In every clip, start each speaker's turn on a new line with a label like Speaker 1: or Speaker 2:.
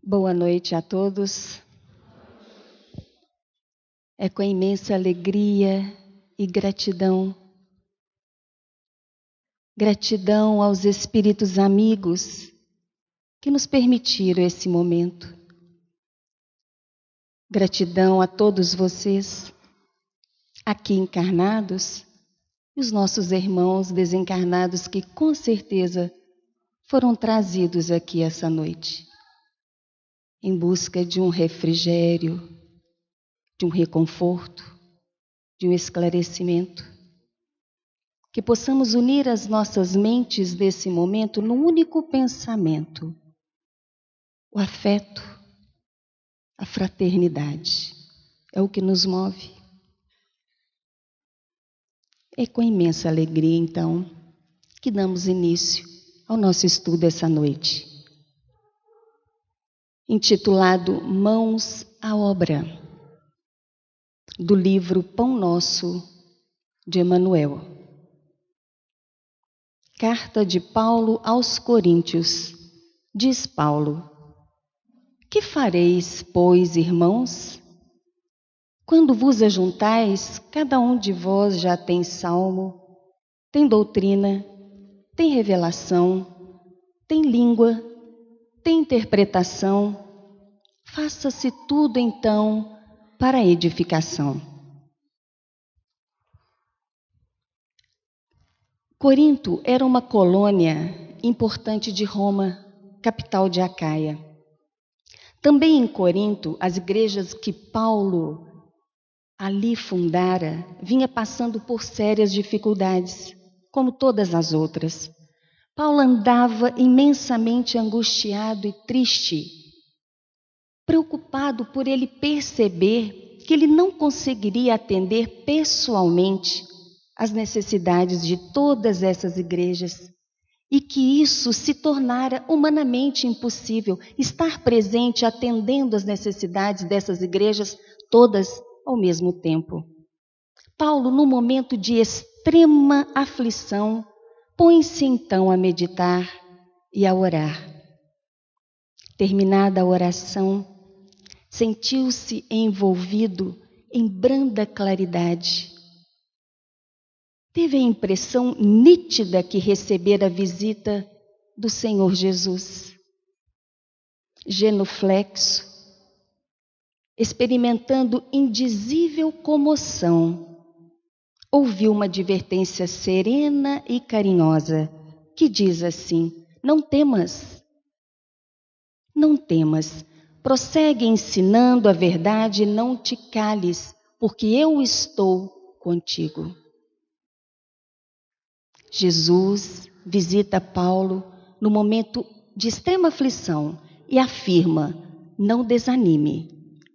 Speaker 1: Boa noite a todos. É com imensa alegria e gratidão aos espíritos amigos que nos permitiram esse momento. Gratidão a todos vocês aqui encarnados e os nossos irmãos desencarnados que com certeza foram trazidos aqui essa noite em busca de um refrigério, de um reconforto, de um esclarecimento. Que possamos unir as nossas mentes nesse momento num único pensamento: o afeto, a fraternidade. É o que nos move. É com imensa alegria, então, que damos início ao nosso estudo essa noite, intitulado Mãos à Obra, do livro Pão Nosso, de Emmanuel. Carta de Paulo aos Coríntios. Diz Paulo: Que fareis, pois, irmãos? Quando vos ajuntais, cada um de vós já tem salmo, tem doutrina, tem revelação, tem língua, tem interpretação. Faça-se tudo, então, para a edificação. Corinto era uma colônia importante de Roma, capital de Acaia. Também em Corinto, as igrejas que Paulo ali fundara vinha passando por sérias dificuldades, como todas as outras. Paulo andava imensamente angustiado e triste, preocupado por ele perceber que ele não conseguiria atender pessoalmente as necessidades de todas essas igrejas e que isso se tornara humanamente impossível, estar presente atendendo as necessidades dessas igrejas todas ao mesmo tempo. Paulo, num momento de extrema aflição, põe-se então a meditar e a orar. Terminada a oração, sentiu-se envolvido em branda claridade. Teve a impressão nítida que recebera a visita do Senhor Jesus. Genuflexo, experimentando indizível comoção, ouviu uma advertência serena e carinhosa que diz assim: não temas, não temas, prossegue ensinando a verdade e não te cales, porque eu estou contigo. Jesus visita Paulo no momento de extrema aflição e afirma: não desanime,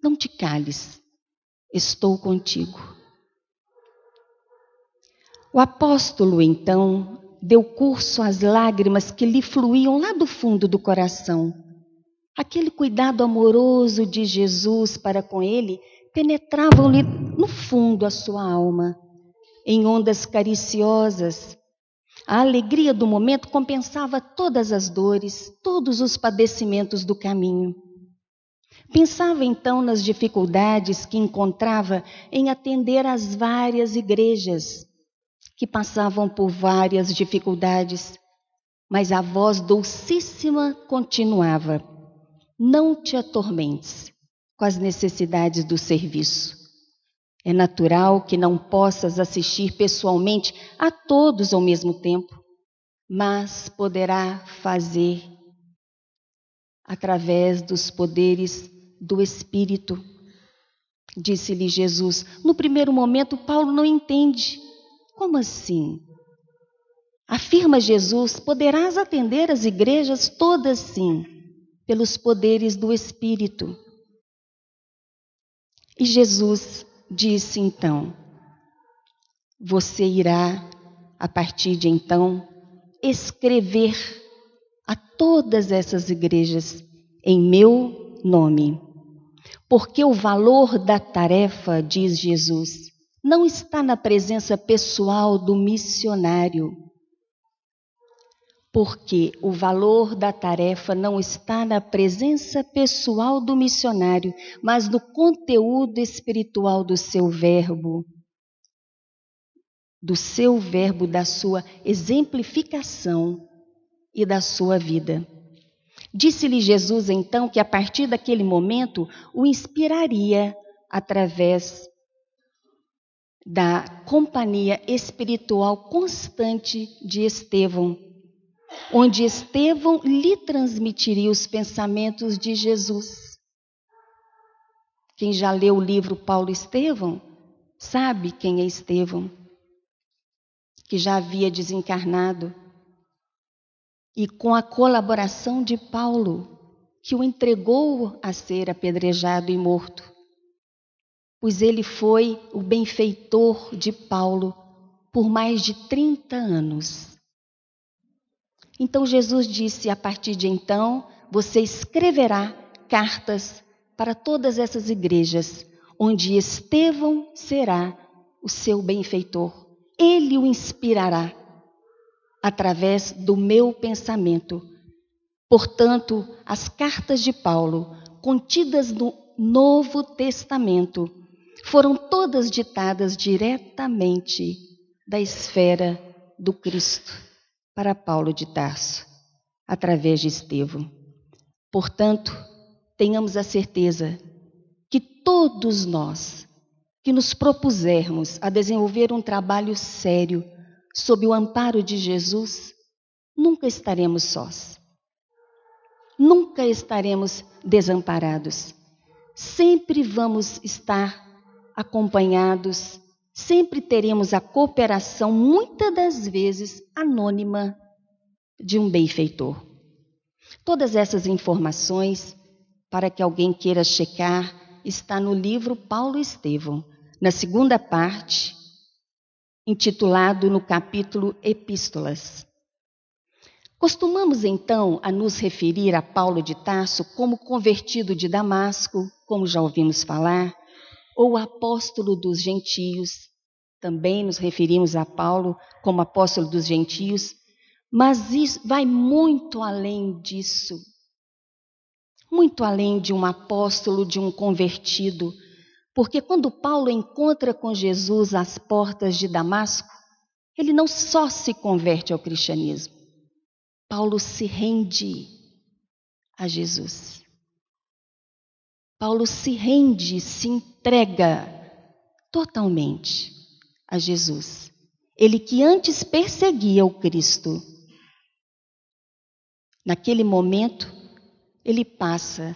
Speaker 1: não te cales, estou contigo. O apóstolo, então, deu curso às lágrimas que lhe fluíam lá do fundo do coração. Aquele cuidado amoroso de Jesus para com ele penetrava-lhe no fundo a sua alma, em ondas cariciosas. A alegria do momento compensava todas as dores, todos os padecimentos do caminho. Pensava então nas dificuldades que encontrava em atender às várias igrejas que passavam por várias dificuldades, mas a voz docíssima continuava: não te atormentes com as necessidades do serviço. É natural que não possas assistir pessoalmente a todos ao mesmo tempo, mas poderá fazer através dos poderes do Espírito. Disse-lhe Jesus. No primeiro momento, Paulo não entende. Como assim? Afirma Jesus: poderás atender as igrejas todas, sim, pelos poderes do Espírito. E Jesus disse então: você irá, a partir de então, escrever a todas essas igrejas em meu nome. Porque o valor da tarefa, diz Jesus, não está na presença pessoal do missionário. Porque o valor da tarefa não está na presença pessoal do missionário, mas no conteúdo espiritual do seu verbo, da sua exemplificação e da sua vida. Disse-lhe Jesus então que a partir daquele momento o inspiraria através da companhia espiritual constante de Estevão, onde Estevão lhe transmitiria os pensamentos de Jesus. Quem já leu o livro Paulo e Estevão sabe quem é Estevão, que já havia desencarnado, e com a colaboração de Paulo, que o entregou a ser apedrejado e morto, pois ele foi o benfeitor de Paulo por mais de 30 anos. Então Jesus disse: a partir de então, você escreverá cartas para todas essas igrejas, onde Estevão será o seu benfeitor. Ele o inspirará através do meu pensamento. Portanto, as cartas de Paulo, contidas no Novo Testamento, foram todas ditadas diretamente da esfera do Cristo para Paulo de Tarso, através de Estevão. Portanto, tenhamos a certeza que todos nós que nos propusermos a desenvolver um trabalho sério sob o amparo de Jesus, nunca estaremos sós. Nunca estaremos desamparados. Sempre vamos estar acompanhados, sempre teremos a cooperação, muitas das vezes anônima, de um benfeitor. Todas essas informações, para que alguém queira checar, está no livro Paulo e Estevão, na segunda parte, intitulado no capítulo Epístolas. Costumamos então a nos referir a Paulo de Tarso como convertido de Damasco, como já ouvimos falar, ou apóstolo dos gentios. Também nos referimos a Paulo como apóstolo dos gentios, mas isso vai muito além disso. Muito além de um apóstolo, de um convertido. Porque quando Paulo encontra com Jesus às portas de Damasco, ele não só se converte ao cristianismo, Paulo se rende a Jesus. Paulo se rende, se entrega totalmente a Jesus. Ele que antes perseguia o Cristo, naquele momento, ele passa,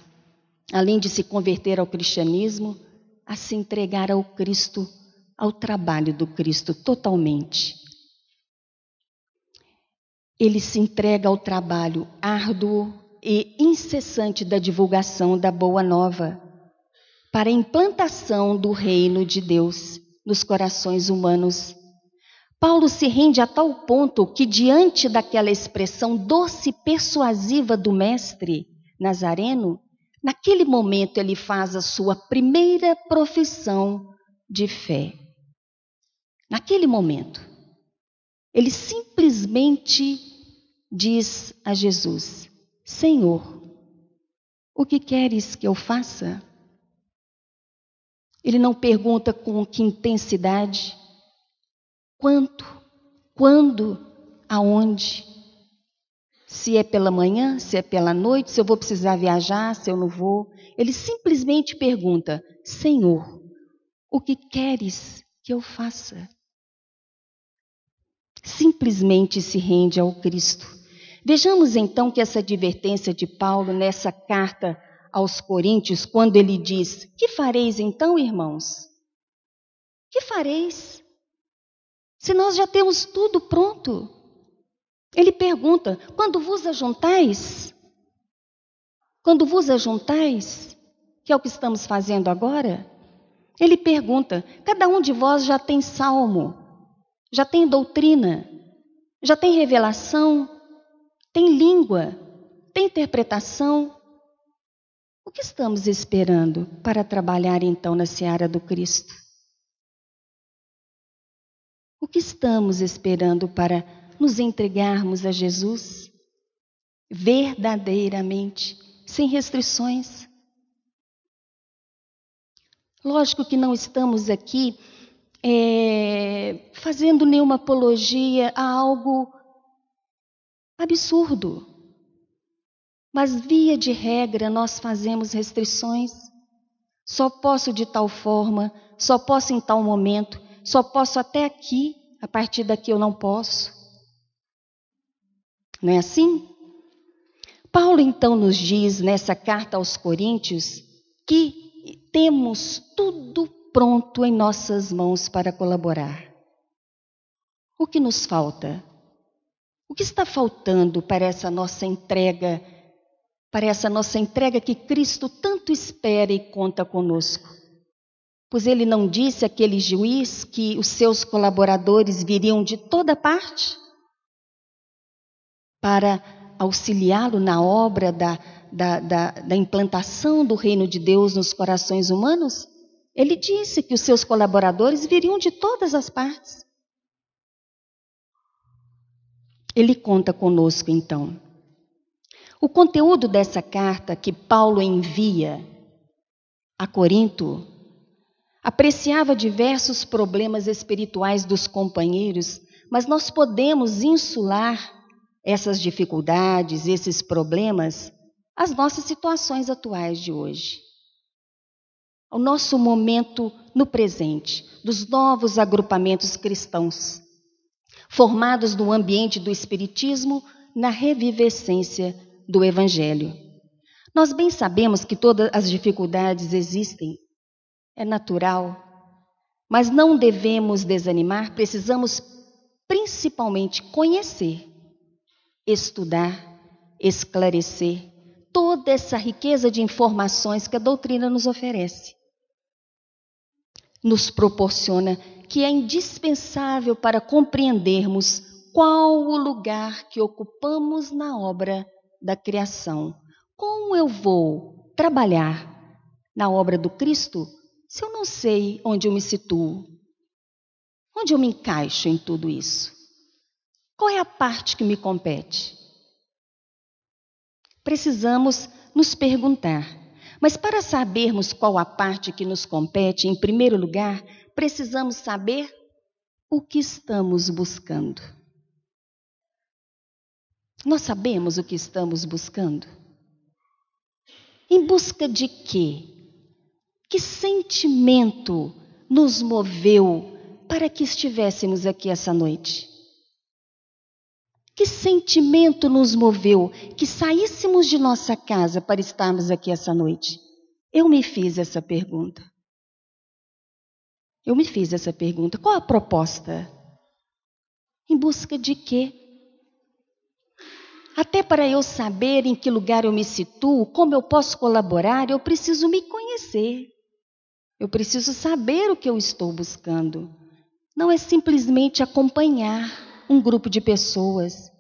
Speaker 1: além de se converter ao cristianismo, a se entregar ao Cristo, ao trabalho do Cristo totalmente. Ele se entrega ao trabalho árduo e incessante da divulgação da Boa Nova, para a implantação do reino de Deus nos corações humanos. Paulo se rende a tal ponto que, diante daquela expressão doce e persuasiva do Mestre Nazareno, naquele momento ele faz a sua primeira profissão de fé. Naquele momento, ele simplesmente diz a Jesus: Senhor, o que queres que eu faça? Ele não pergunta com que intensidade, quanto, quando, aonde, se é pela manhã, se é pela noite, se eu vou precisar viajar, se eu não vou. Ele simplesmente pergunta: Senhor, o que queres que eu faça? Simplesmente se rende ao Cristo. Vejamos então que essa advertência de Paulo nessa carta aos Coríntios, quando ele diz: que fareis então, irmãos? Que fareis? Se nós já temos tudo pronto. Ele pergunta: quando vos ajuntais, que é o que estamos fazendo agora, ele pergunta: cada um de vós já tem salmo, já tem doutrina, já tem revelação, tem língua, tem interpretação? O que estamos esperando para trabalhar então na seara do Cristo? O que estamos esperando para nos entregarmos a Jesus? verdadeiramente, sem restrições. Lógico que não estamos aqui fazendo nenhuma apologia a algo absurdo. Mas, via de regra, nós fazemos restrições. Só posso de tal forma, só posso em tal momento, só posso até aqui, a partir daqui eu não posso. Não é assim? Paulo, então, nos diz nessa carta aos Coríntios que temos tudo pronto em nossas mãos para colaborar. O que nos falta? O que está faltando para essa nossa entrega que Cristo tanto espera e conta conosco? Pois ele não disse àquele juiz que os seus colaboradores viriam de toda parte para auxiliá-lo na obra da implantação do reino de Deus nos corações humanos? Ele disse que os seus colaboradores viriam de todas as partes. Ele conta conosco, então. O conteúdo dessa carta que Paulo envia a Corinto apreciava diversos problemas espirituais dos companheiros, mas nós podemos insular essas dificuldades, esses problemas, às nossas situações atuais de hoje. Ao nosso momento no presente, dos novos agrupamentos cristãos, formados no ambiente do Espiritismo, na revivescência do Evangelho. Nós bem sabemos que todas as dificuldades existem, é natural, mas não devemos desanimar, precisamos principalmente conhecer, estudar, esclarecer toda essa riqueza de informações que a doutrina nos oferece. Nos proporciona, que é indispensável para compreendermos qual o lugar que ocupamos na obra da criação. Como eu vou trabalhar na obra do Cristo se eu não sei onde eu me situo? Onde eu me encaixo em tudo isso? Qual é a parte que me compete? Precisamos nos perguntar. Mas para sabermos qual a parte que nos compete, em primeiro lugar, precisamos saber o que estamos buscando. Nós sabemos o que estamos buscando? Em busca de quê? Que sentimento nos moveu para que estivéssemos aqui essa noite? Que sentimento nos moveu que saíssemos de nossa casa para estarmos aqui essa noite? Eu me fiz essa pergunta. Qual a proposta? Em busca de quê? Até para eu saber em que lugar eu me situo, como eu posso colaborar, eu preciso me conhecer. Eu preciso saber o que eu estou buscando. Não é simplesmente acompanhar um grupo de pessoas.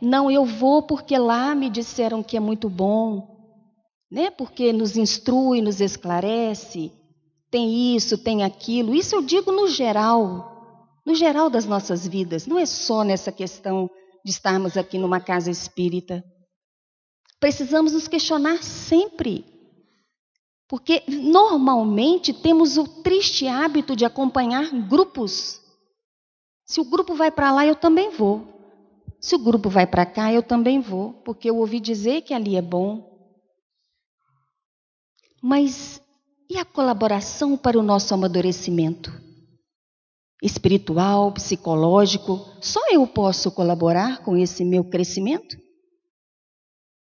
Speaker 1: Não, eu vou porque lá me disseram que é muito bom. Porque nos instrui, nos esclarece. Tem isso, tem aquilo. Isso eu digo no geral das nossas vidas. Não é só nessa questão de estarmos aqui numa casa espírita. Precisamos nos questionar sempre. Porque normalmente temos o triste hábito de acompanhar grupos. Se o grupo vai para lá, eu também vou. Se o grupo vai para cá, eu também vou, porque eu ouvi dizer que ali é bom. Mas e a colaboração para o nosso amadurecimento? Espiritual, psicológico, só eu posso colaborar com esse meu crescimento?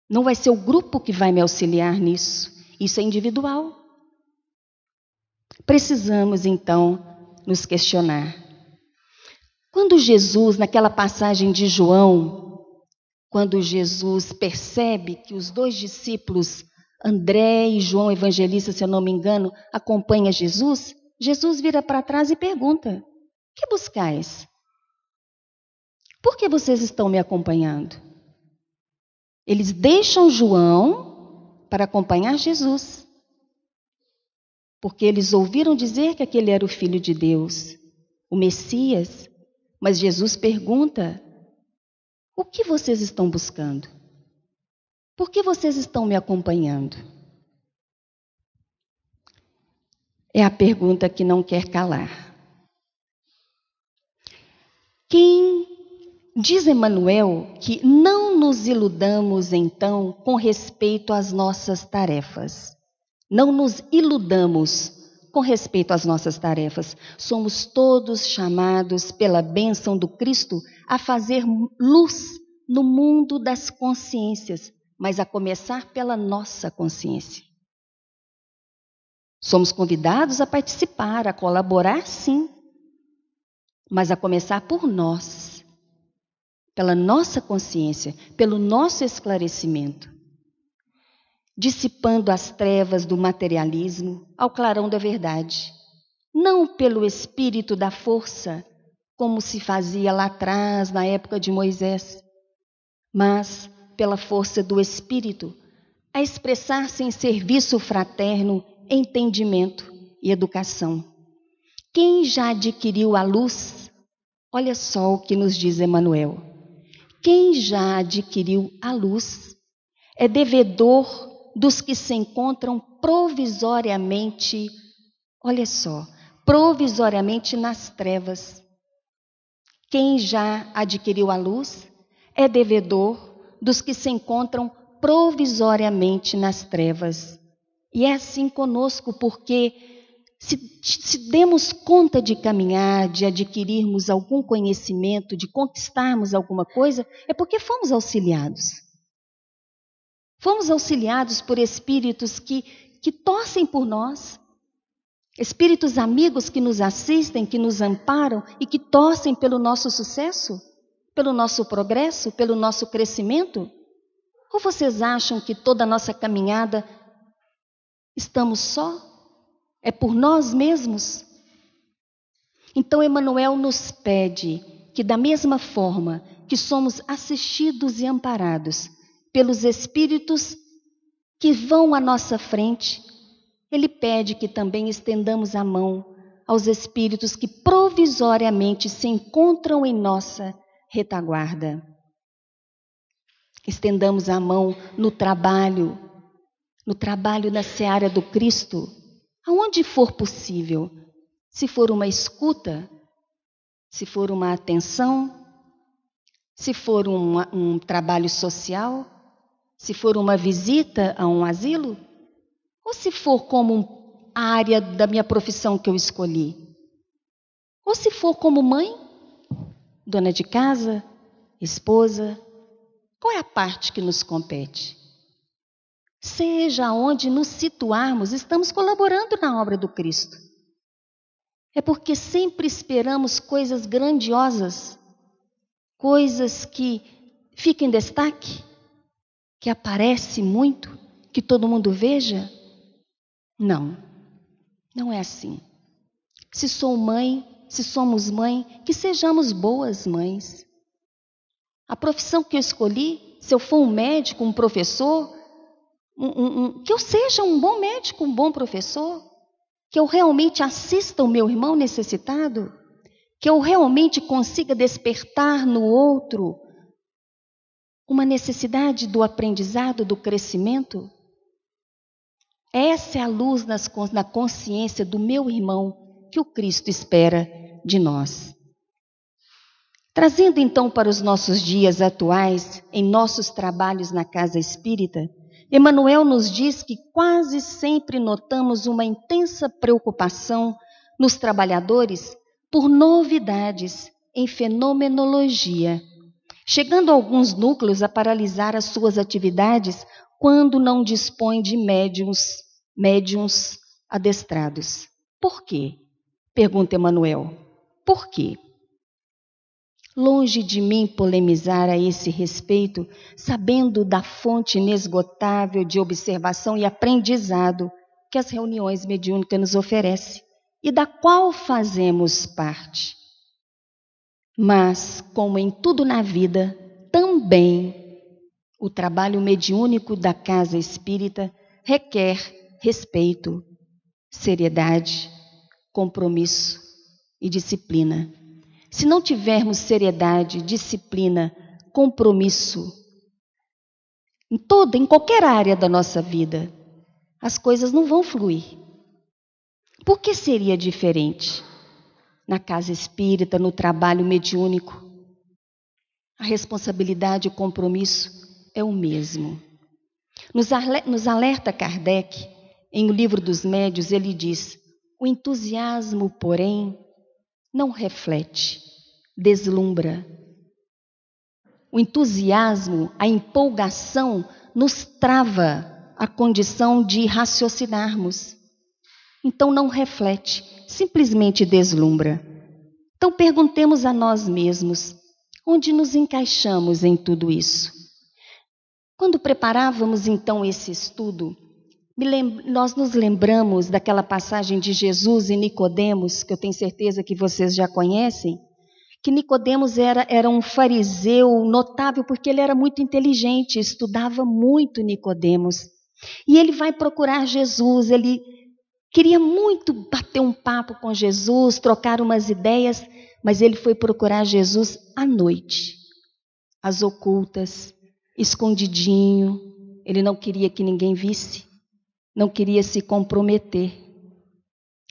Speaker 1: Não vai ser o grupo que vai me auxiliar nisso. Isso é individual. Precisamos, então, nos questionar. Quando Jesus, naquela passagem de João, quando Jesus percebe que os 2 discípulos, André e João Evangelista, se eu não me engano, acompanham Jesus, Jesus vira para trás e pergunta: que buscais? Por que vocês estão me acompanhando? Eles deixam João para acompanhar Jesus, porque eles ouviram dizer que aquele era o Filho de Deus, o Messias. Mas Jesus pergunta: O que vocês estão buscando? Por que vocês estão me acompanhando? É a pergunta que não quer calar. Diz Emmanuel que não nos iludamos, então, com respeito às nossas tarefas. Não nos iludamos com respeito às nossas tarefas. Somos todos chamados pela bênção do Cristo a fazer luz no mundo das consciências, mas a começar pela nossa consciência. Somos convidados a participar, a colaborar, sim, mas a começar por nós, pela nossa consciência, pelo nosso esclarecimento, dissipando as trevas do materialismo ao clarão da verdade, não pelo espírito da força, como se fazia lá atrás, na época de Moisés, mas pela força do espírito, a expressar-se em serviço fraterno, entendimento e educação. Quem já adquiriu a luz, olha só o que nos diz Emmanuel. Quem já adquiriu a luz é devedor dos que se encontram provisoriamente, olha só, provisoriamente nas trevas. Quem já adquiriu a luz é devedor dos que se encontram provisoriamente nas trevas. E é assim conosco, porque se demos conta de caminhar, de adquirirmos algum conhecimento, de conquistarmos alguma coisa, é porque fomos auxiliados. Fomos auxiliados por espíritos que torcem por nós, espíritos amigos que nos assistem, que nos amparam e que torcem pelo nosso sucesso, pelo nosso progresso, pelo nosso crescimento. Ou vocês acham que toda a nossa caminhada estamos só? É por nós mesmos? Então Emmanuel nos pede que, da mesma forma que somos assistidos e amparados pelos espíritos que vão à nossa frente, ele pede que também estendamos a mão aos espíritos que provisoriamente se encontram em nossa retaguarda. Estendamos a mão no trabalho na seara do Cristo, aonde for possível. Se for uma escuta, se for uma atenção, se for um trabalho social, se for uma visita a um asilo, ou se for como a área da minha profissão que eu escolhi, ou se for como mãe, dona de casa, esposa, qual é a parte que nos compete? Seja onde nos situarmos, estamos colaborando na obra do Cristo. É porque sempre esperamos coisas grandiosas, coisas que ficam em destaque, que aparece muito, que todo mundo veja. Não, não é assim. Se sou mãe, se somos mãe, que sejamos boas mães. A profissão que eu escolhi, se eu for um médico, um professor, que eu seja um bom médico, um bom professor, que eu realmente assista o meu irmão necessitado, que eu realmente consiga despertar no outro uma necessidade do aprendizado, do crescimento. Essa é a luz na consciência do meu irmão que o Cristo espera de nós. Trazendo então para os nossos dias atuais, em nossos trabalhos na casa espírita, Emmanuel nos diz que quase sempre notamos uma intensa preocupação nos trabalhadores por novidades em fenomenologia, chegando alguns núcleos a paralisar as suas atividades quando não dispõem de médiuns adestrados. Por quê? Pergunta Emmanuel. Por quê? Longe de mim polemizar a esse respeito, sabendo da fonte inesgotável de observação e aprendizado que as reuniões mediúnicas nos oferecem e da qual fazemos parte. Mas, como em tudo na vida, também o trabalho mediúnico da casa espírita requer respeito, seriedade, compromisso e disciplina. Se não tivermos seriedade, disciplina, compromisso, em qualquer área da nossa vida, as coisas não vão fluir. Por que seria diferente? Na casa espírita, no trabalho mediúnico, a responsabilidade e o compromisso é o mesmo. Nos alerta Kardec, em O Livro dos Médiuns, ele diz: o entusiasmo, porém, não reflete, deslumbra. O entusiasmo, a empolgação, nos trava a condição de raciocinarmos. Então não reflete, simplesmente deslumbra. Então perguntemos a nós mesmos, onde nos encaixamos em tudo isso? Quando preparávamos então esse estudo, nós nos lembramos daquela passagem de Jesus e Nicodemos, que eu tenho certeza que vocês já conhecem, que Nicodemos era um fariseu notável porque ele era muito inteligente, estudava muito Nicodemos. E ele vai procurar Jesus, ele queria muito bater um papo com Jesus, trocar umas ideias, mas ele foi procurar Jesus à noite, às ocultas, escondidinho. Ele não queria que ninguém visse, não queria se comprometer.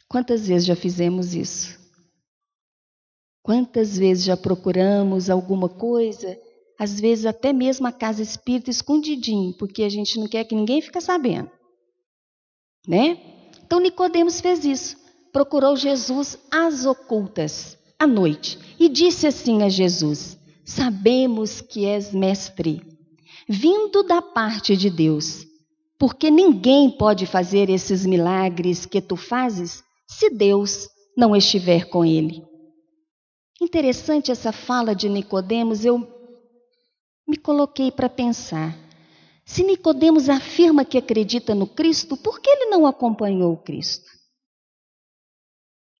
Speaker 1: Quantas vezes já fizemos isso? Quantas vezes já procuramos alguma coisa, às vezes até mesmo a casa espírita escondidinho, porque a gente não quer que ninguém fique sabendo, né? Então Nicodemos fez isso, procurou Jesus às ocultas, à noite, e disse assim a Jesus: sabemos que és mestre, vindo da parte de Deus, porque ninguém pode fazer esses milagres que tu fazes se Deus não estiver com ele. Interessante essa fala de Nicodemos, eu me coloquei para pensar. Se Nicodemos afirma que acredita no Cristo, por que ele não acompanhou o Cristo?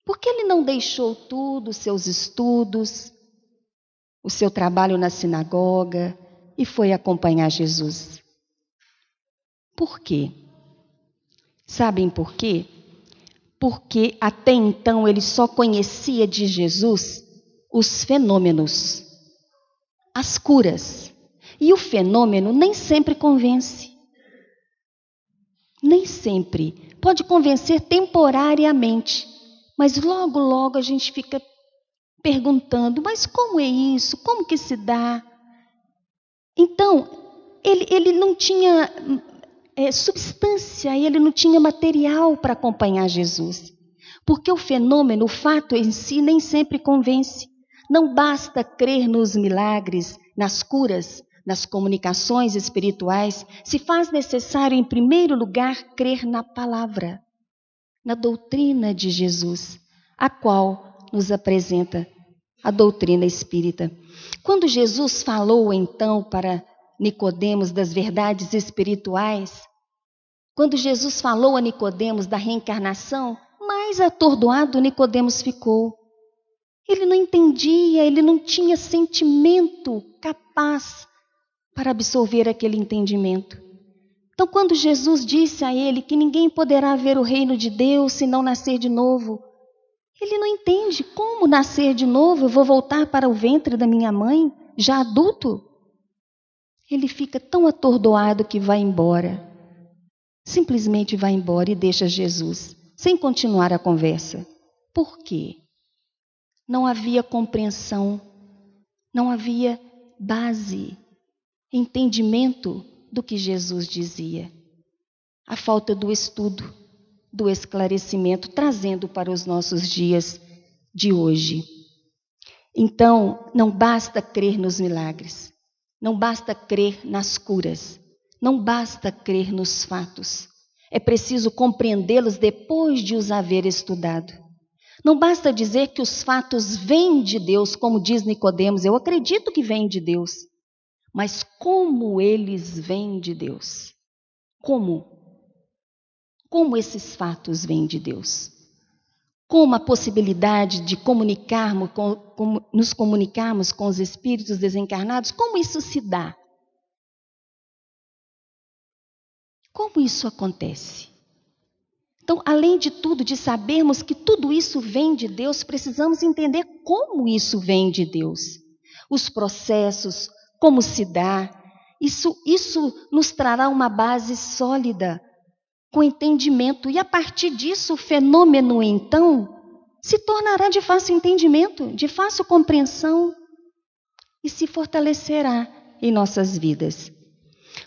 Speaker 1: Por que ele não deixou tudo, os seus estudos, o seu trabalho na sinagoga e foi acompanhar Jesus? Por quê? Sabem por quê? Porque até então ele só conhecia de Jesus os fenômenos, as curas. E o fenômeno nem sempre convence. Nem sempre. Pode convencer temporariamente, mas logo, logo a gente fica perguntando, mas como é isso? Como que se dá? Então, ele não tinha substância, ele não tinha material para acompanhar Jesus. Porque o fenômeno, o fato em si, nem sempre convence. Não basta crer nos milagres, nas curas, nas comunicações espirituais, se faz necessário, em primeiro lugar, crer na palavra, na doutrina de Jesus, a qual nos apresenta a doutrina espírita. Quando Jesus falou, então, para Nicodemos das verdades espirituais, quando Jesus falou a Nicodemos da reencarnação, mais atordoado Nicodemos ficou. Ele não entendia, ele não tinha sentimento capaz para absorver aquele entendimento. Então, quando Jesus disse a ele que ninguém poderá ver o reino de Deus se não nascer de novo, ele não entende como nascer de novo, eu vou voltar para o ventre da minha mãe, já adulto? Ele fica tão atordoado que vai embora. Simplesmente vai embora e deixa Jesus, sem continuar a conversa. Por quê? Não havia compreensão, não havia base, entendimento do que Jesus dizia. A falta do estudo, do esclarecimento, trazendo para os nossos dias de hoje. Então, não basta crer nos milagres, não basta crer nas curas, não basta crer nos fatos. É preciso compreendê-los depois de os haver estudado. Não basta dizer que os fatos vêm de Deus, como diz Nicodemos, eu acredito que vêm de Deus. Mas como eles vêm de Deus? Como? Como esses fatos vêm de Deus? Como a possibilidade de nos comunicarmos com os espíritos desencarnados, como isso se dá? Como isso acontece? Então, além de tudo, de sabermos que tudo isso vem de Deus, precisamos entender como isso vem de Deus. Os processos, como se dá. Isso nos trará uma base sólida, com entendimento. E a partir disso, o fenômeno, então, se tornará de fácil entendimento, de fácil compreensão e se fortalecerá em nossas vidas.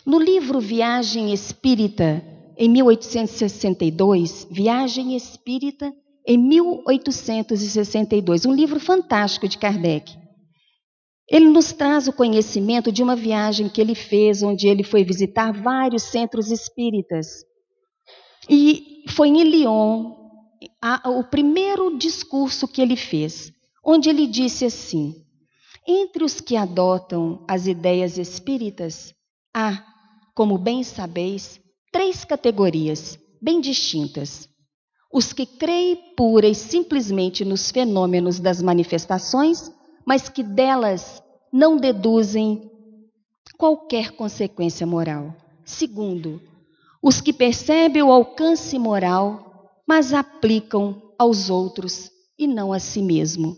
Speaker 1: No livro Viagem Espírita, em 1862, Viagem Espírita, em 1862, um livro fantástico de Kardec. Ele nos traz o conhecimento de uma viagem que ele fez, onde ele foi visitar vários centros espíritas. E foi em Lyon, o primeiro discurso que ele fez, onde ele disse assim: entre os que adotam as ideias espíritas, há, como bem sabeis, 3 categorias bem distintas. Os que creem pura e simplesmente nos fenômenos das manifestações, mas que delas não deduzem qualquer consequência moral. Segundo, os que percebem o alcance moral, mas aplicam aos outros e não a si mesmo.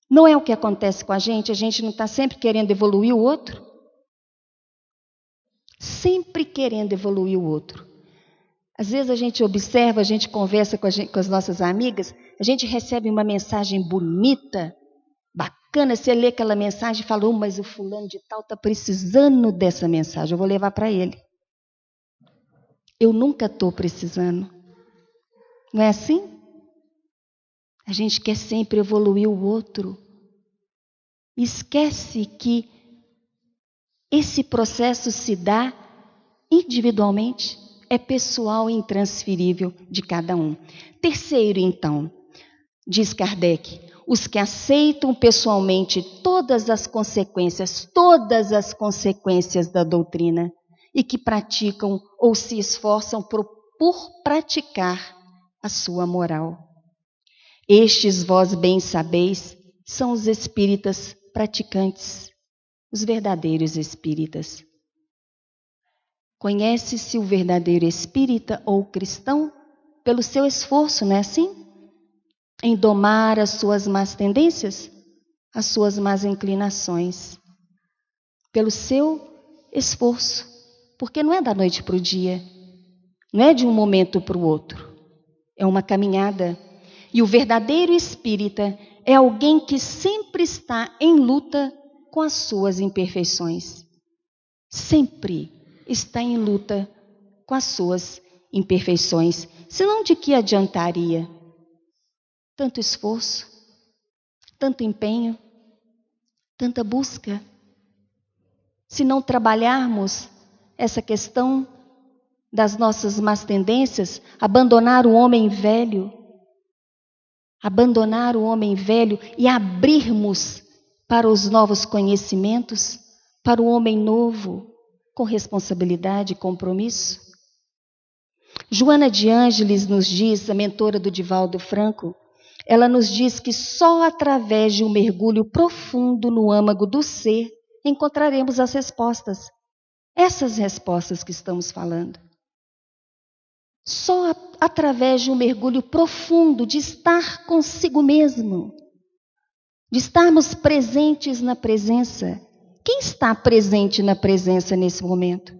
Speaker 1: Não é o que acontece com a gente não está sempre querendo evoluir o outro? Sempre querendo evoluir o outro. Às vezes a gente observa, a gente conversa com as nossas amigas, a gente recebe uma mensagem bonita, bacana, você lê aquela mensagem e fala, mas o fulano de tal está precisando dessa mensagem, eu vou levar para ele. Eu nunca estou precisando. Não é assim? A gente quer sempre evoluir o outro. Esquece que esse processo se dá individualmente, é pessoal e intransferível de cada um. Terceiro, então, diz Kardec, os que aceitam pessoalmente todas as consequências da doutrina e que praticam ou se esforçam por praticar a sua moral. Estes, vós bem sabeis, são os espíritas praticantes, os verdadeiros espíritas. Conhece-se o verdadeiro espírita ou cristão pelo seu esforço, não é assim? Em domar as suas más tendências, as suas más inclinações. Pelo seu esforço. Porque não é da noite para o dia. Não é de um momento para o outro. É uma caminhada. E o verdadeiro espírita é alguém que sempre está em luta com as suas imperfeições. Sempre está em luta com as suas imperfeições. Senão de que adiantaria? Tanto esforço, tanto empenho, tanta busca. Se não trabalharmos essa questão das nossas más tendências, abandonar o homem velho e abrirmos para os novos conhecimentos, para o homem novo, com responsabilidade e compromisso. Joana de Ângeles nos diz, a mentora do Divaldo Franco, ela nos diz que só através de um mergulho profundo no âmago do ser encontraremos as respostas. Essas respostas que estamos falando. Só através de um mergulho profundo, de estar consigo mesmo, de estarmos presentes na presença. Quem está presente na presença nesse momento?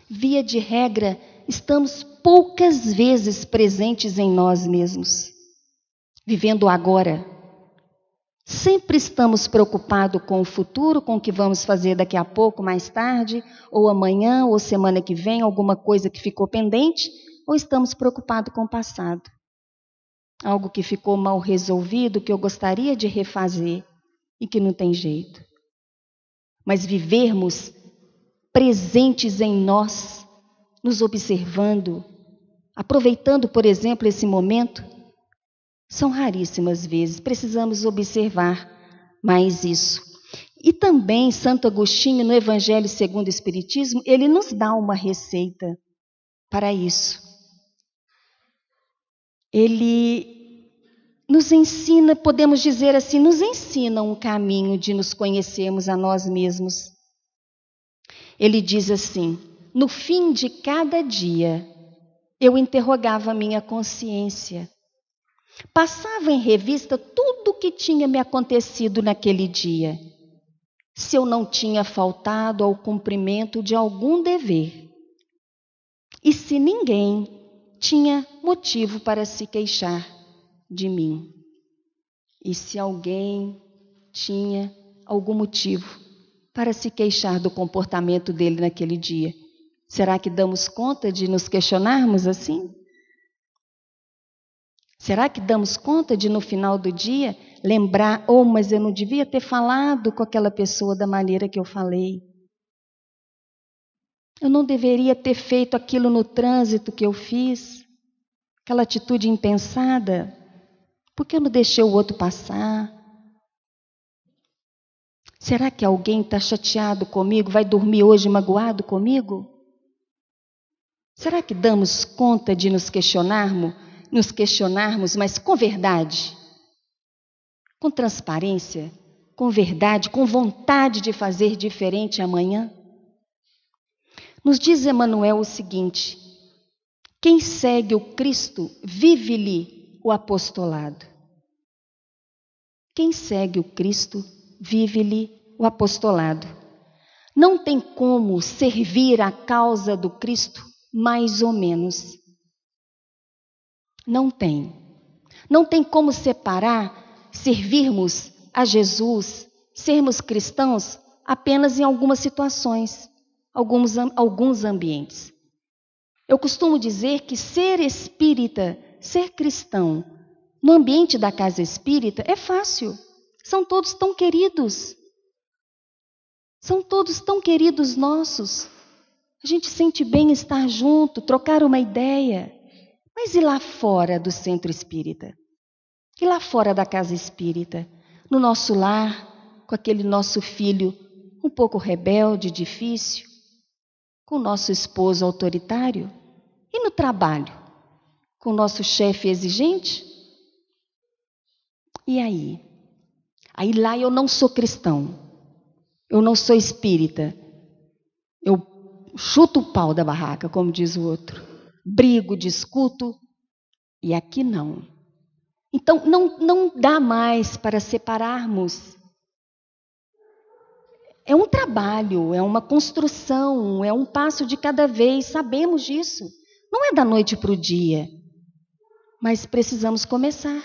Speaker 1: Via de regra, estamos poucas vezes presentes em nós mesmos, vivendo agora. Sempre estamos preocupados com o futuro, com o que vamos fazer daqui a pouco, mais tarde, ou amanhã, ou semana que vem, alguma coisa que ficou pendente, ou estamos preocupados com o passado. Algo que ficou mal resolvido, que eu gostaria de refazer e que não tem jeito. Mas vivermos presentes em nós, nos observando, aproveitando, por exemplo, esse momento, são raríssimas vezes. Precisamos observar mais isso. E também Santo Agostinho, no Evangelho segundo o Espiritismo, ele nos dá uma receita para isso. Ele nos ensina, podemos dizer assim, nos ensina um caminho de nos conhecermos a nós mesmos. Ele diz assim, no fim de cada dia, eu interrogava a minha consciência. Passava em revista tudo o que tinha me acontecido naquele dia. se eu não tinha faltado ao cumprimento de algum dever e se ninguém tinha motivo para se queixar de mim. E se alguém tinha algum motivo para se queixar do comportamento dele naquele dia. Será que damos conta de nos questionarmos assim? Será que damos conta de, no final do dia, lembrar, mas eu não devia ter falado com aquela pessoa da maneira que eu falei. Eu não deveria ter feito aquilo no trânsito que eu fiz, aquela atitude impensada, porque eu não deixei o outro passar. Será que alguém está chateado comigo, vai dormir hoje magoado comigo? Será que damos conta de nos questionarmos, mas com verdade, com transparência, com verdade, com vontade de fazer diferente amanhã? Nos diz Emmanuel o seguinte: quem segue o Cristo, vive-lhe o apostolado. Quem segue o Cristo, vive-lhe o apostolado. Não tem como servir a causa do Cristo mais ou menos. Não tem. Não tem como separar, servirmos a Jesus, sermos cristãos apenas em algumas situações, alguns ambientes. Eu costumo dizer que ser espírita, ser cristão, no ambiente da casa espírita é fácil. São todos tão queridos. São todos tão queridos nossos. A gente sente bem estar junto, trocar uma ideia. Mas e lá fora do centro espírita? E lá fora da casa espírita? No nosso lar, com aquele nosso filho um pouco rebelde, difícil? Com o nosso esposo autoritário? E no trabalho? Com o nosso chefe exigente? E aí? Aí lá eu não sou cristão. Eu não sou espírita. Eu chuto o pau da barraca, como diz o outro. Brigo, discuto. E aqui não. Então, não dá mais para separarmos. É um trabalho, é uma construção, é um passo de cada vez. Sabemos disso. Não é da noite para o dia. Mas precisamos começar.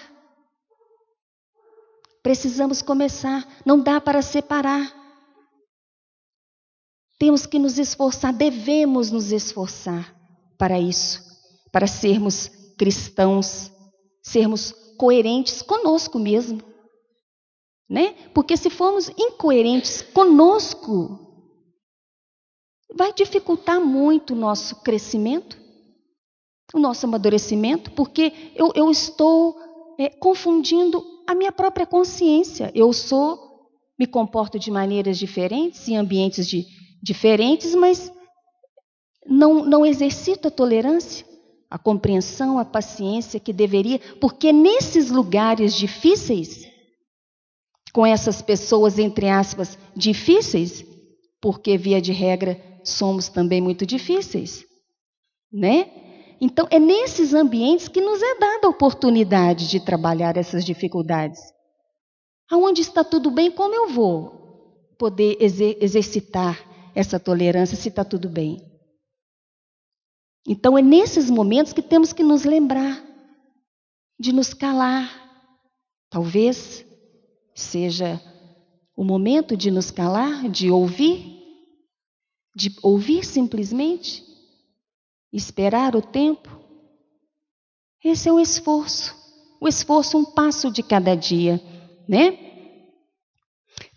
Speaker 1: Precisamos começar. Não dá para separar. Temos que nos esforçar, devemos nos esforçar para isso, para sermos cristãos, sermos coerentes conosco mesmo, né? Porque se formos incoerentes conosco, vai dificultar muito o nosso crescimento, o nosso amadurecimento, porque eu estou confundindo a minha própria consciência. Me comporto de maneiras diferentes, em ambientes diferentes, mas não exercito a tolerância, a compreensão, a paciência que deveria, porque nesses lugares difíceis, com essas pessoas, entre aspas, difíceis, porque via de regra somos também muito difíceis, né? Então é nesses ambientes que nos é dada a oportunidade de trabalhar essas dificuldades. Aonde está tudo bem, como eu vou poder exercitar essa tolerância se está tudo bem? Então é nesses momentos que temos que nos lembrar de nos calar. Talvez seja o momento de nos calar, de ouvir simplesmente, esperar o tempo. Esse é o esforço, um passo de cada dia, né?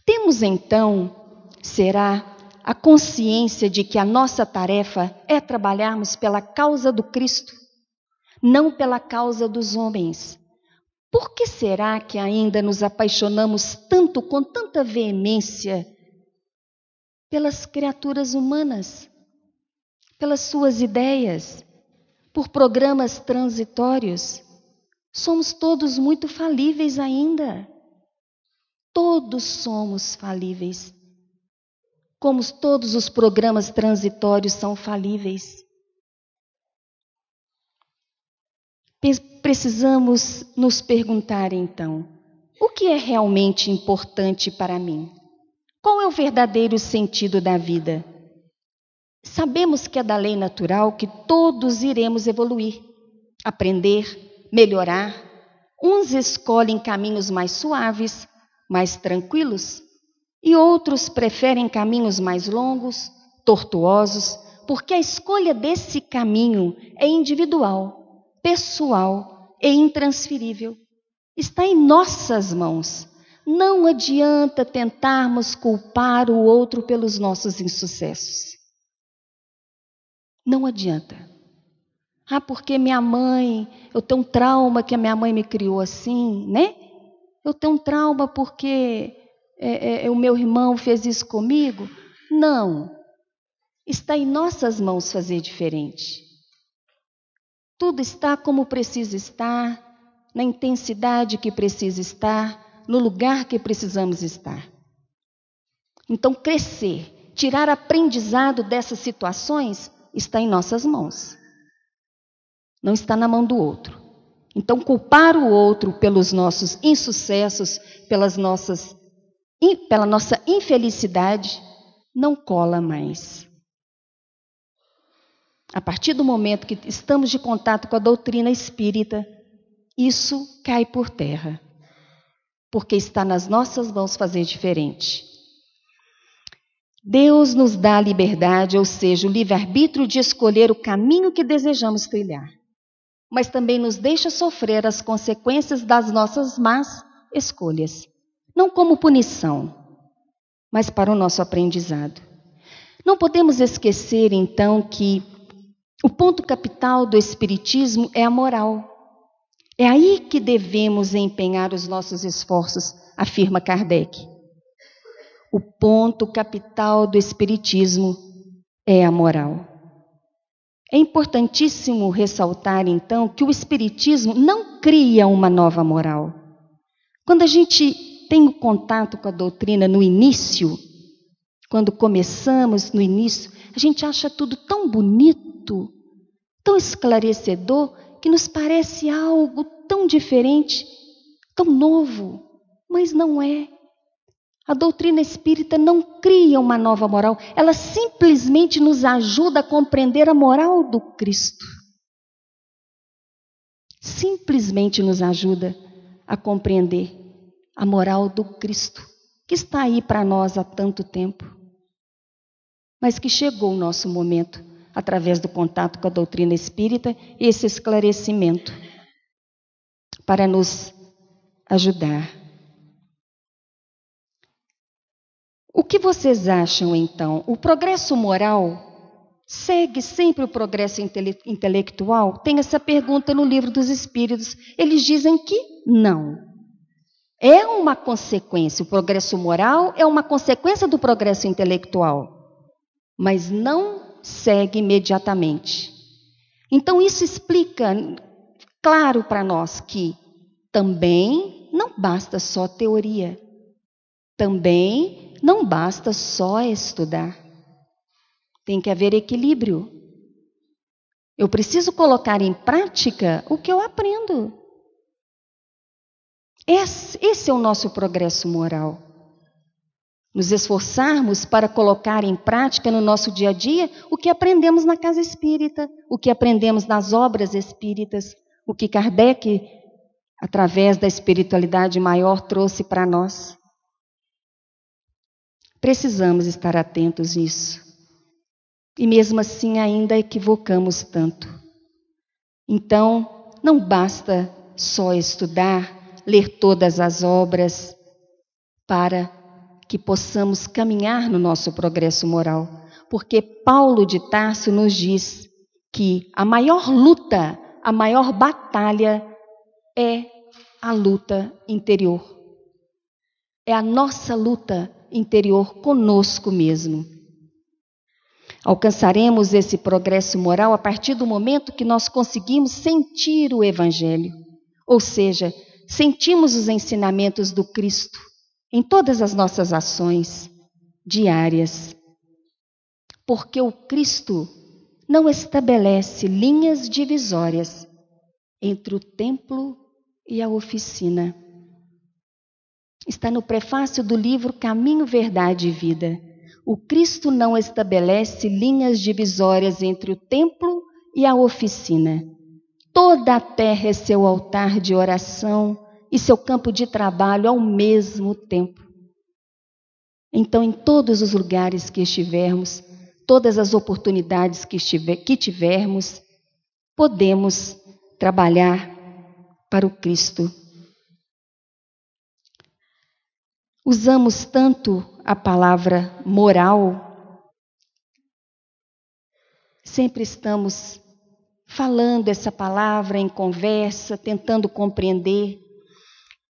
Speaker 1: Temos então, será, a consciência de que a nossa tarefa é trabalharmos pela causa do Cristo, não pela causa dos homens. Por que será que ainda nos apaixonamos tanto, com tanta veemência, pelas criaturas humanas, pelas suas ideias, por programas transitórios? Somos todos muito falíveis ainda. Todos somos falíveis. Como todos os programas transitórios são falíveis. Precisamos nos perguntar então, o que é realmente importante para mim? Qual é o verdadeiro sentido da vida? Sabemos que é da lei natural que todos iremos evoluir, aprender, melhorar. Uns escolhem caminhos mais suaves, mais tranquilos, e outros preferem caminhos mais longos, tortuosos, porque a escolha desse caminho é individual, pessoal e intransferível. Está em nossas mãos. Não adianta tentarmos culpar o outro pelos nossos insucessos. Não adianta. Porque minha mãe, eu tenho um trauma que a minha mãe me criou assim, né? Eu tenho um trauma porque o meu irmão fez isso comigo. Não. Está em nossas mãos fazer diferente. Tudo está como precisa estar, na intensidade que precisa estar, no lugar que precisamos estar. Então, crescer, tirar aprendizado dessas situações, está em nossas mãos. Não está na mão do outro. Então, culpar o outro pelos nossos insucessos, pela nossa infelicidade, não cola mais. A partir do momento que estamos de contato com a doutrina espírita, isso cai por terra, porque está nas nossas mãos fazer diferente. Deus nos dá a liberdade, ou seja, o livre-arbítrio de escolher o caminho que desejamos trilhar, mas também nos deixa sofrer as consequências das nossas más escolhas, não como punição, mas para o nosso aprendizado. Não podemos esquecer, então, que o ponto capital do Espiritismo é a moral. É aí que devemos empenhar os nossos esforços, afirma Kardec. O ponto capital do Espiritismo é a moral. É importantíssimo ressaltar, então, que o Espiritismo não cria uma nova moral. Quando a gente tem o contato com a doutrina no início, quando começamos no início, a gente acha tudo tão bonito, tão esclarecedor, que nos parece algo tão diferente, tão novo, mas não é. A doutrina espírita não cria uma nova moral, ela simplesmente nos ajuda a compreender a moral do Cristo. Simplesmente nos ajuda a compreender a moral do Cristo, que está aí para nós há tanto tempo, mas que chegou o nosso momento, através do contato com a doutrina espírita, esse esclarecimento para nos ajudar. O que vocês acham, então? O progresso moral segue sempre o progresso intelectual? Tem essa pergunta no Livro dos Espíritos. Eles dizem que não. É uma consequência. O progresso moral é uma consequência do progresso intelectual, mas não segue imediatamente. Então, isso explica claro para nós que também não basta só teoria. Também não basta só estudar. Tem que haver equilíbrio. Eu preciso colocar em prática o que eu aprendo. Esse é o nosso progresso moral. Nos esforçarmos para colocar em prática no nosso dia a dia o que aprendemos na casa espírita, o que aprendemos nas obras espíritas, o que Kardec, através da espiritualidade maior, trouxe para nós. Precisamos estar atentos nisso. E mesmo assim ainda equivocamos tanto. Então, não basta só estudar, ler todas as obras para que possamos caminhar no nosso progresso moral. Porque Paulo de Tarso nos diz que a maior luta, a maior batalha é a luta interior. É a nossa luta interior conosco mesmo. Alcançaremos esse progresso moral a partir do momento que nós conseguimos sentir o Evangelho, ou seja, sentimos os ensinamentos do Cristo em todas as nossas ações diárias. Porque o Cristo não estabelece linhas divisórias entre o templo e a oficina. Está no prefácio do livro Caminho, Verdade e Vida. O Cristo não estabelece linhas divisórias entre o templo e a oficina. Toda a terra é seu altar de oração e seu campo de trabalho ao mesmo tempo. Então, em todos os lugares que estivermos, todas as oportunidades que tivermos, podemos trabalhar para o Cristo. Usamos tanto a palavra moral, sempre estamos falando essa palavra em conversa, tentando compreender.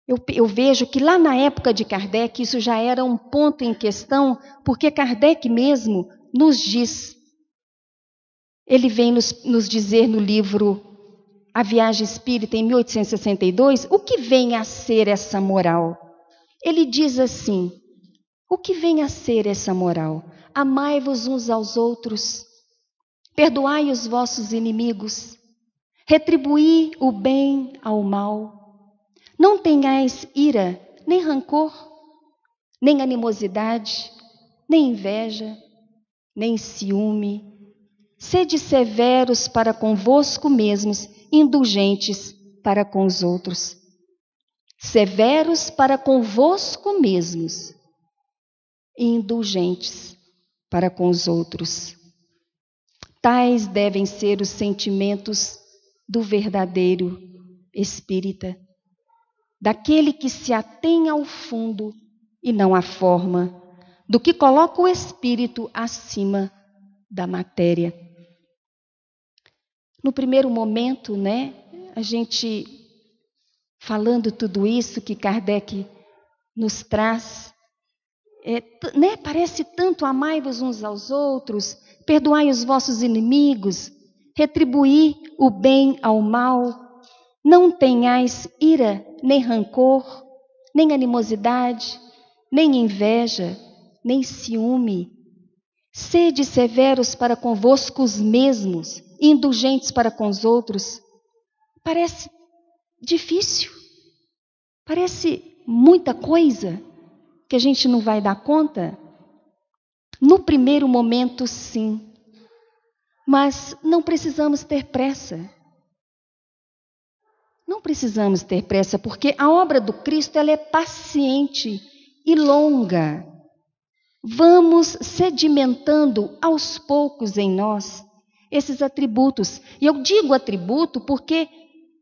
Speaker 1: Eu vejo que lá na época de Kardec isso já era um ponto em questão, porque Kardec mesmo nos diz, ele vem nos dizer no livro A Viagem Espírita, em 1862, o que vem a ser essa moral. Ele diz assim, o que vem a ser essa moral? Amai-vos uns aos outros, perdoai os vossos inimigos, retribuí o bem ao mal. Não tenhais ira, nem rancor, nem animosidade, nem inveja, nem ciúme. Sede severos para convosco mesmos, indulgentes para com os outros. Severos para convosco mesmos, e indulgentes para com os outros. Tais devem ser os sentimentos do verdadeiro espírita, daquele que se atém ao fundo e não à forma, do que coloca o espírito acima da matéria. No primeiro momento, a gente falando tudo isso que Kardec nos traz, parece tanto amai-vos uns aos outros, perdoai os vossos inimigos, retribuí o bem ao mal, não tenhais ira, nem rancor, nem animosidade, nem inveja, nem ciúme. Sede severos para convosco mesmos, indulgentes para com os outros. Parece difícil, parece muita coisa que a gente não vai dar conta. No primeiro momento, sim, mas não precisamos ter pressa. Não precisamos ter pressa, porque a obra do Cristo ela é paciente e longa. Vamos sedimentando aos poucos em nós esses atributos. E eu digo atributo porque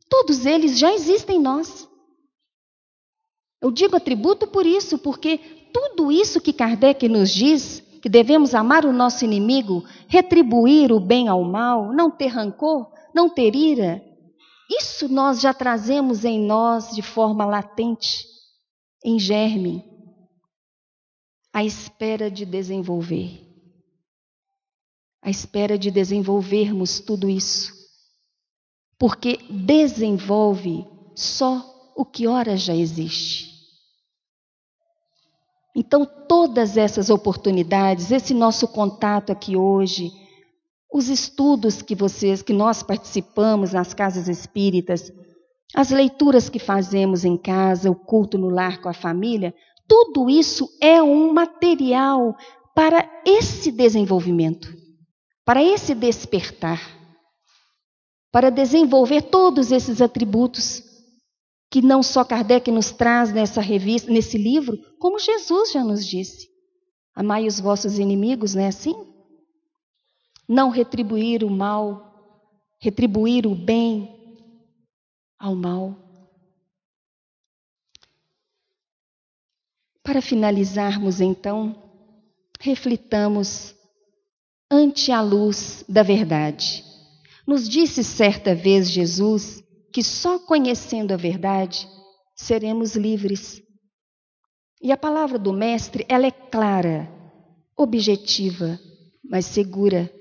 Speaker 1: todos eles já existem em nós. Eu digo atributo por isso, porque tudo isso que Kardec nos diz, que devemos amar o nosso inimigo, retribuir o bem ao mal, não ter rancor, não ter ira, isso nós já trazemos em nós de forma latente, em germe, à espera de desenvolver. À espera de desenvolvermos tudo isso. Porque desenvolve só o que ora já existe. Então, todas essas oportunidades, esse nosso contato aqui hoje, os estudos que nós participamos nas casas espíritas, as leituras que fazemos em casa, o culto no lar com a família, tudo isso é um material para esse desenvolvimento, para esse despertar, para desenvolver todos esses atributos que não só Kardec nos traz nessa revista, nesse livro, como Jesus já nos disse. Amai os vossos inimigos, não é assim? Não retribuir o mal, retribuir o bem ao mal. Para finalizarmos, então, reflitamos ante a luz da verdade. Nos disse certa vez Jesus que só conhecendo a verdade seremos livres. E a palavra do Mestre, ela é clara, objetiva, mas segura.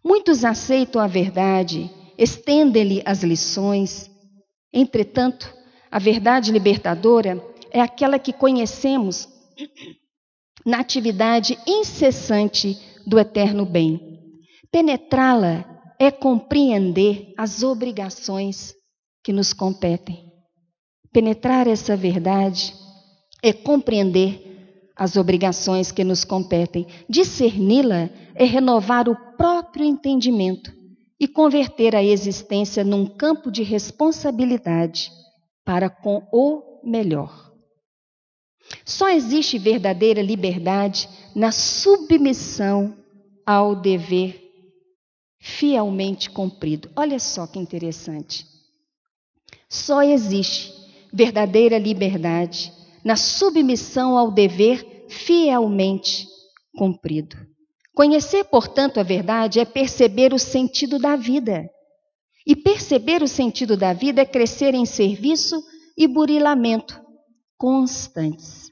Speaker 1: Muitos aceitam a verdade, estendem-lhe as lições. Entretanto, a verdade libertadora é aquela que conhecemos na atividade incessante do eterno bem. Penetrá-la é compreender as obrigações que nos competem. Penetrar essa verdade é compreender as obrigações que nos competem. Discerni-la é renovar o próprio entendimento e converter a existência num campo de responsabilidade para com o melhor. Só existe verdadeira liberdade na submissão ao dever fielmente cumprido. Olha só que interessante. Só existe verdadeira liberdade na submissão ao dever fielmente cumprido. Conhecer, portanto, a verdade é perceber o sentido da vida. E perceber o sentido da vida é crescer em serviço e burilamento constantes.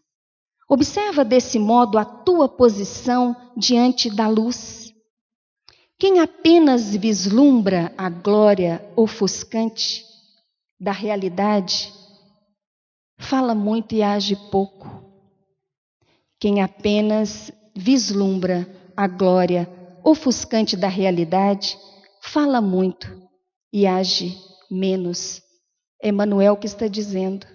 Speaker 1: Observa desse modo a tua posição diante da luz. Quem apenas vislumbra a glória ofuscante da realidade, fala muito e age pouco. Quem apenas vislumbra a glória ofuscante da realidade, fala muito e age menos. Emmanuel que está dizendo.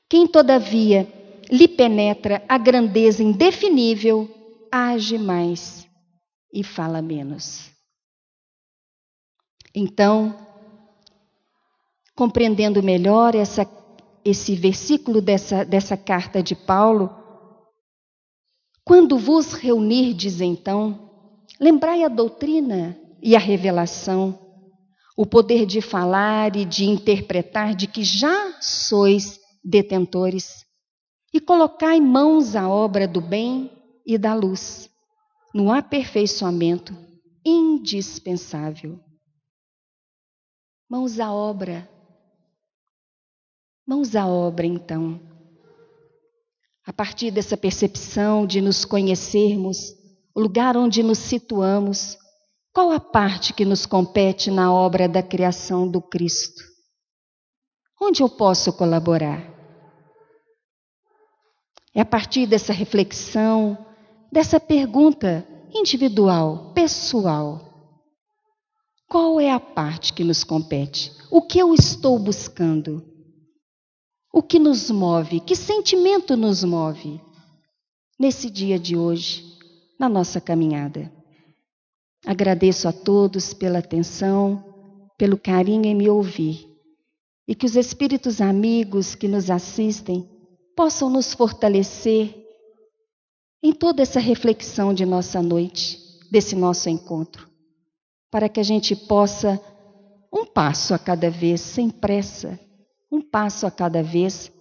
Speaker 1: Quem, todavia, lhe penetra a grandeza indefinível, age mais e fala menos. Então, compreendendo melhor esse versículo dessa carta de Paulo, quando vos reunirdes, então, lembrai a doutrina e a revelação, o poder de falar e de interpretar de que já sois detentores, e colocai mãos à obra do bem e da luz, no aperfeiçoamento indispensável. Mãos à obra. Mãos à obra, então. A partir dessa percepção de nos conhecermos, o lugar onde nos situamos, qual a parte que nos compete na obra da criação do Cristo? Onde eu posso colaborar? É a partir dessa reflexão, dessa pergunta individual, pessoal. Qual é a parte que nos compete? O que eu estou buscando? O que nos move? Que sentimento nos move nesse dia de hoje, na nossa caminhada? Agradeço a todos pela atenção, pelo carinho em me ouvir, e que os espíritos amigos que nos assistem possam nos fortalecer em toda essa reflexão de nossa noite, desse nosso encontro, para que a gente possa, um passo a cada vez, sem pressa, um passo a cada vez,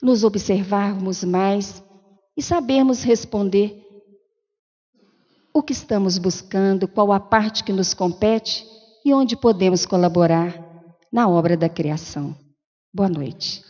Speaker 1: nos observarmos mais e sabermos responder o que estamos buscando, qual a parte que nos compete e onde podemos colaborar na obra da criação. Boa noite.